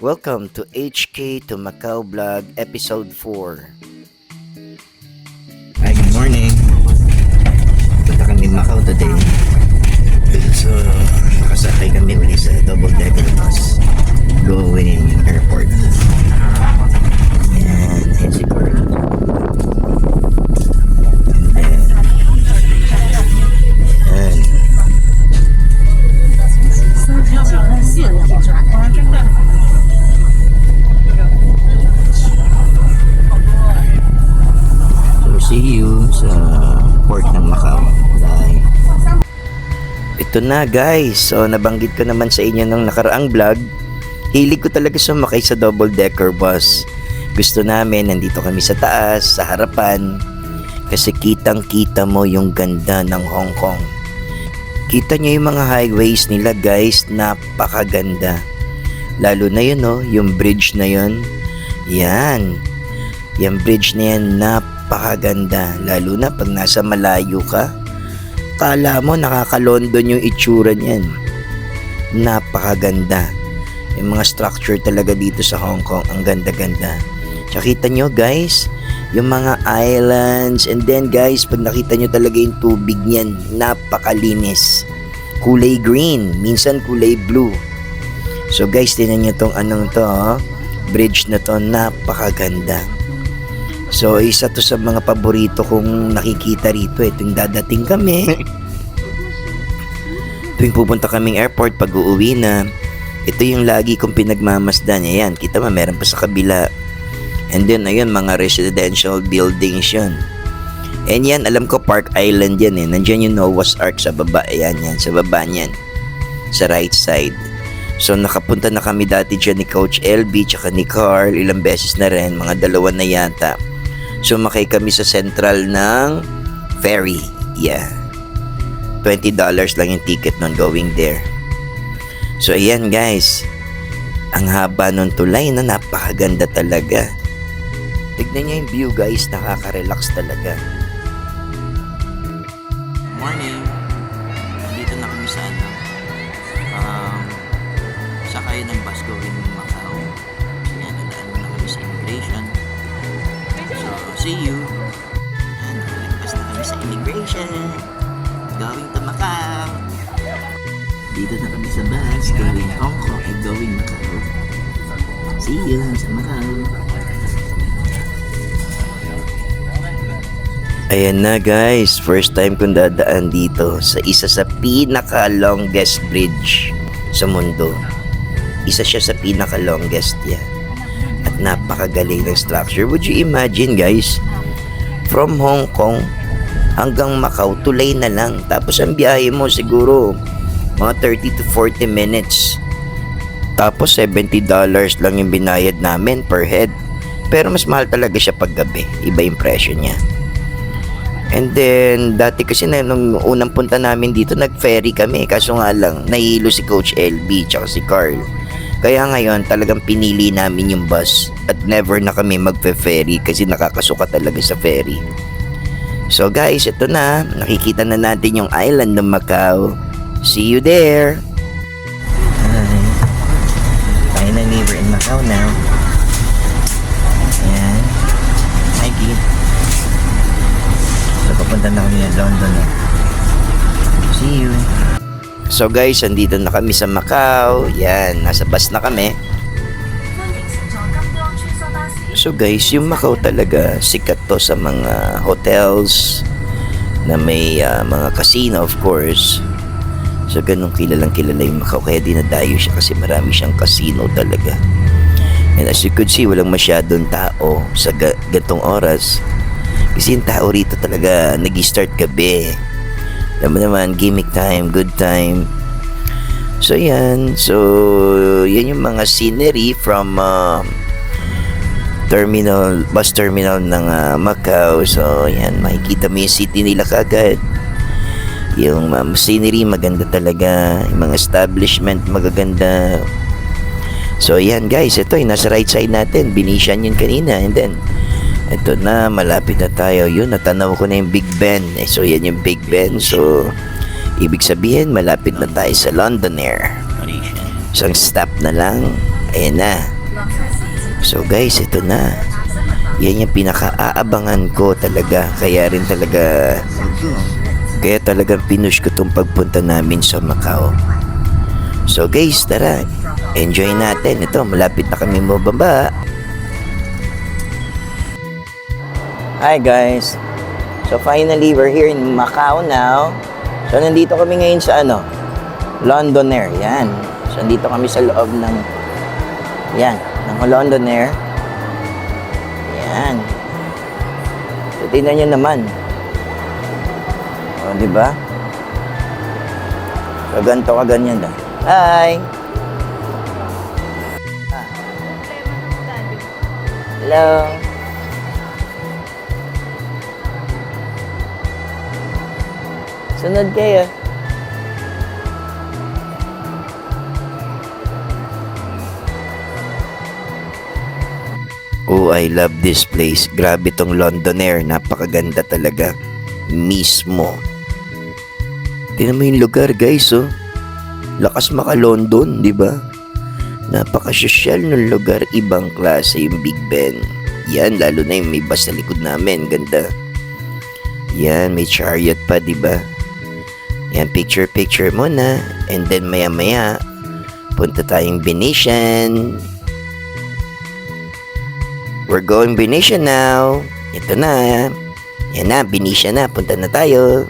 Welcome to HK to Macau Vlog Episode 4. Hi, good morning. Punta kami Macau today. So, nakasakay kami ulit sa double-decker bus going airport. And here's si Carl. And so, see you sa port ng Macau. Bye. Ito na guys, so nabanggit ko naman sa inyo nung nakaraang vlog. Hilig ko talaga sumakay sa double-decker bus. Gusto namin, nandito kami sa taas, sa harapan. Kasi kitang-kita mo yung ganda ng Hong Kong. Kita nyo yung mga highways nila guys, napakaganda. Lalo na yun yung bridge na yun. Yan. Yung bridge na yan, napakaganda. Lalo na pag nasa malayo ka. Kala mo nakaka-London yung itsura niyan. Napakaganda. Yung mga structure talaga dito sa Hong Kong, ang ganda-ganda. Tsaka kita nyo guys, yung mga islands, and then guys, pag nakita nyo talaga yung tubig niyan, napakalinis. Kulay green, minsan kulay blue. So guys, tingnan nyo tong bridge na to, napakaganda. So isa to sa mga paborito kong nakikita rito. Tuwing dadating kami, tuwing pupunta kaming airport, pag uuwi na, ito yung lagi kong pinagmamasdan. Ayan, kita mo, meron pa sa kabila. And then, ayun, mga residential buildings yun. And yan, alam ko, Park Island yan eh. Nandyan yung Noah's Ark sa baba. Ayan, yan, sa baba niyan. Sa right side. So, nakapunta na kami dati dyan ni Coach LB tsaka ni Carl. Ilang beses na rin, mga dalawa na yata. Sumakay kami sa central ng ferry. Yeah. $20 lang yung ticket nun going there. So, ayan guys. Ang haba nun tulay na napakaganda talaga. Tignan niyo yung view guys, nakaka-relax talaga. Morning. Dito na kami sa sakay ng bus going Macau. So yan, nandaan na kami sa immigration. So, see you. Yan, nakalagpas na kami sa immigration. Going to Macau. Dito na kami sa bus going Hong Kong and going Macau. See you sa Macau. Ayan na guys, first time kong dadaan dito sa isa sa pinaka-longest bridge sa mundo. Isa siya sa pinaka-longest yan. At napakagaling ng structure. Would you imagine guys, from Hong Kong hanggang Macau, tulay na lang. Tapos ang biyahe mo siguro mga 30 to 40 minutes. Tapos $70 lang yung binayad namin per head. Pero mas mahal talaga siya pag gabi. Iba yung presyo niya. And then, dati kasi nung unang punta namin dito, nag-ferry kami. Kaso nga lang, nahihilo si Coach LB tsaka si Carl. Kaya ngayon, talagang pinili namin yung bus. At never na kami magfe-ferry kasi nakakasuka talaga sa ferry. So guys, ito na. Nakikita na natin yung island ng Macau. See you there! Hi. Finally, we're in Macau now. Ayan. Hi, Kid. So, papunta na kami ng London eh. See you. So guys, andito na kami sa Macau. Yan, nasa bus na kami. So guys, yung Macau talaga, sikat to sa mga hotels na may mga casino of course. So ganun kilalang kilala yung Macau, kaya dinadayo siya kasi marami siyang casino talaga. And as you could see, walang masyadong tao sa gantong oras. Kasi yung tao rito talaga nag-start gabi. Alam mo naman, gimmick time, good time. So yan, yan yung mga scenery from bus terminal ng Macau. So yan, makikita mo yung city nila kagad. Yung scenery maganda talaga, yung mga establishment magaganda. So yan guys, ito yung nasa right side natin, Venetian yun kanina. And then ito na, malapit na tayo. Yun, natanaw ko na yung Big Ben. So yan yung Big Ben. So ibig sabihin, malapit na tayo sa London Air. Isang stop na lang. Ayan na. So guys, ito na. Yan yung pinaka-aabangan ko talaga. Kaya talagang pinush ko tong pagpunta namin sa Macau. So guys, tara. Enjoy natin. Ito, malapit na kami mababa. Hi guys. So finally, we're here in Macau now. So nandito kami ngayon sa Londonair. Yan. So nandito kami sa loob ng Londonair. Yan. So tingnan nyo naman. O, diba? So ganito ka ganyan daw. Hi! Hello! Sunod kayo. Oh, I love this place. Grabe tong Londonair. Napakaganda talaga. Mismo. Tingnan mo yung lugar, guys, oh. Lakas maka-London, di ba? Napaka-sosyal ng lugar. Ibang klase yung Big Ben. Yan, lalo na yung may bus sa likod namin. Ganda. Yan, may chariot pa, di ba? Yan, picture muna. And then maya-maya, punta tayong Venetian. We're going Venetian now. Ito na. Yan na, Venetian na. Punta na tayo.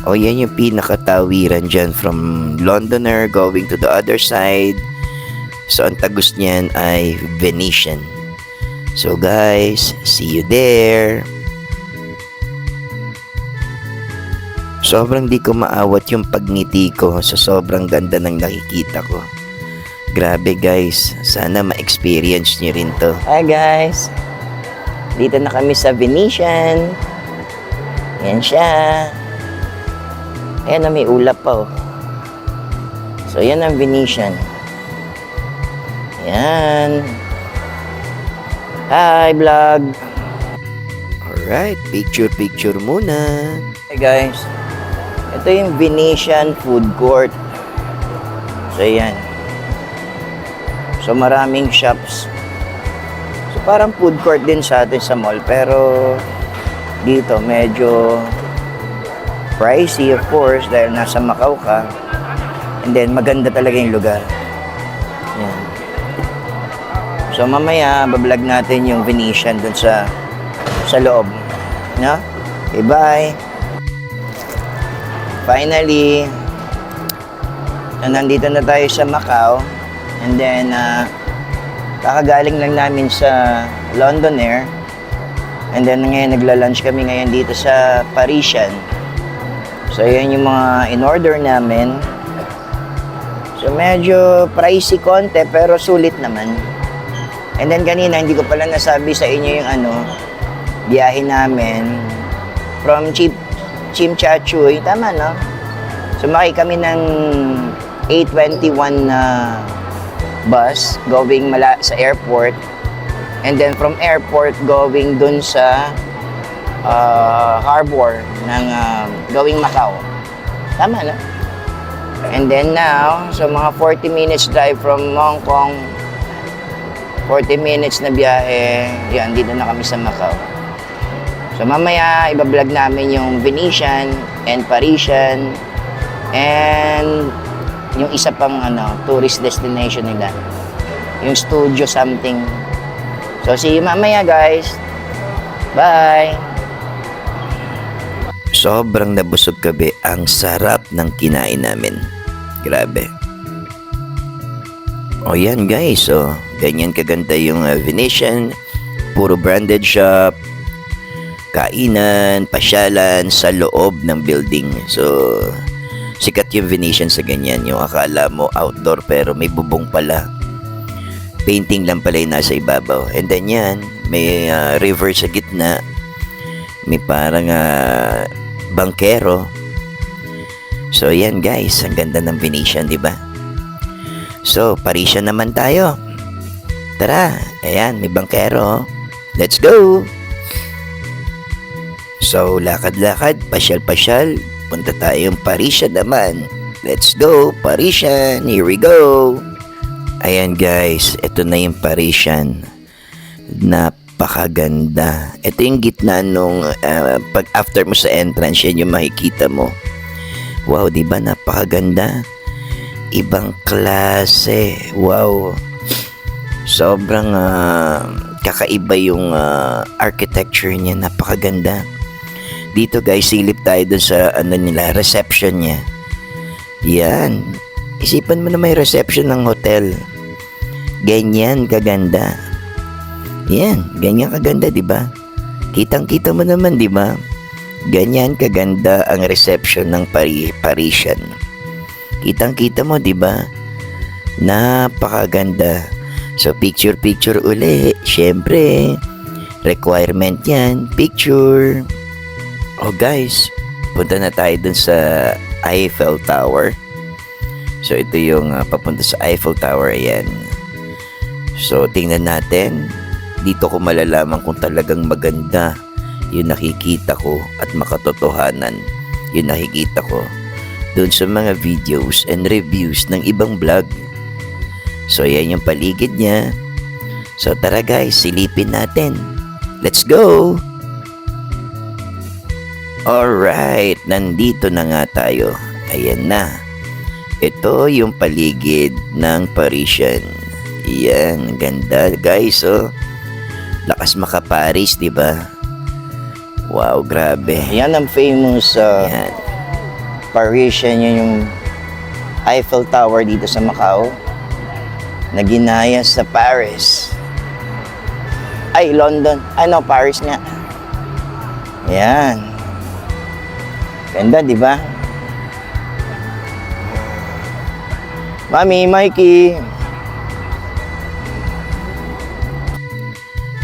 O, yan yung pinakatawiran dyan from Londoner going to the other side. So, ang tagus niyan ay Venetian. So, guys, see you there. Sobrang di ko maawat yung pagngiti ko sa sobrang ganda ng nakikita ko. Grabe guys, sana ma-experience nyo rin to. Hi guys, dito na kami sa Venetian. Yan siya. Ayan na, may ulap pa oh. So yan ang Venetian. Yan. Hi vlog. Alright, picture muna. Hey guys, ito yung Venetian food court. So yan. So maraming shops. So parang food court din sa atin sa mall, pero dito medyo pricey of course dahil nasa Macau ka. And then maganda talaga yung lugar. Yan. So mamaya bablog natin yung Venetian dun sa loob. No? Okay, bye. Finally, nandito na tayo sa Macau. And then, kakagaling lang namin sa Londonair. And then, ngayon, nagla-lunch kami ngayon dito sa Parisian. So, yan yung mga in-order namin. So, medyo pricey konti, pero sulit naman. And then, kanina, hindi ko pala nasabi sa inyo yung biyahe namin from Chimchachoy. Tama, no? Sumakay kami ng 8:21 na bus going sa airport, and then from airport going dun sa harbor ng going Macau. Tama na? And then now, so mga 40 minutes drive from Hong Kong, 40 minutes na biyahe, yan, dito na kami sa Macau. So mamaya, ibablog namin yung Venetian and Parisian and yung isa pang tourist destination nila, yung studio something. So see you mamaya guys. Bye. Sobrang nabusog kami. Ang sarap ng kinain namin. Grabe. O yan guys, so ganyan kaganda yung Venetian. Puro branded shop, kainan, pasyalan sa loob ng building. So sikat yung Venetian sa ganyan. Yung akala mo outdoor pero may bubong pala. Painting lang pala yung nasa ibabaw. And then yan, may river sa gitna. May parang bangkero. So yan guys, ang ganda ng Venetian, di ba? So, Parisian naman tayo. Tara, ayan, may bangkero. Let's go! So, lakad-lakad, pasyal-pasyal. Punta tayong Parisian naman. Let's go, Parisian. Here we go. Ayan guys, ito na yung Parisian. Napakaganda. Ito yung gitna nung pag after mo sa entrance, yan yung makikita mo. Wow, di ba napakaganda? Ibang klase. Wow. Sobrang kakaiba yung architecture niya. Napakaganda. Dito guys, silip tayo dun sa reception niya. Yan. Isipan mo na may reception ng hotel. Ganyan kaganda. Yan, ganyan kaganda, di ba? Kitang-kita mo naman, di ba? Ganyan kaganda ang reception ng Parisian. Kitang-kita mo, di ba? Napakaganda. So, picture uli. Siyempre, requirement yan. Picture. Oh, guys. Punta na tayo dun sa Eiffel Tower. So, ito yung papunta sa Eiffel Tower. Ayan. So, tingnan natin. Dito ko malalaman kung talagang maganda yung nakikita ko at makatotohanan yung nakikita ko doon sa mga videos and reviews ng ibang vlog. So, yan yung paligid niya. So, tara guys, silipin natin. Let's go! Alright, nandito na nga tayo. Ayan na. Ito yung paligid ng Parisian. Yan, ganda guys, oh. Lakas maka-Paris, di ba? Wow, grabe. Yan ang famous yan. Parisian, yun yung Eiffel Tower dito sa Macau na ginaya sa Paris. Ay, London. Ano, Paris nga. Yan. Ganda, di ba? Mami, Mikey.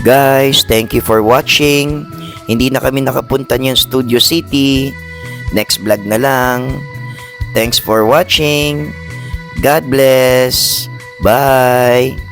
Guys, thank you for watching. Hindi na kami nakapunta niyan Studio City. Next vlog na lang. Thanks for watching. God bless. Bye.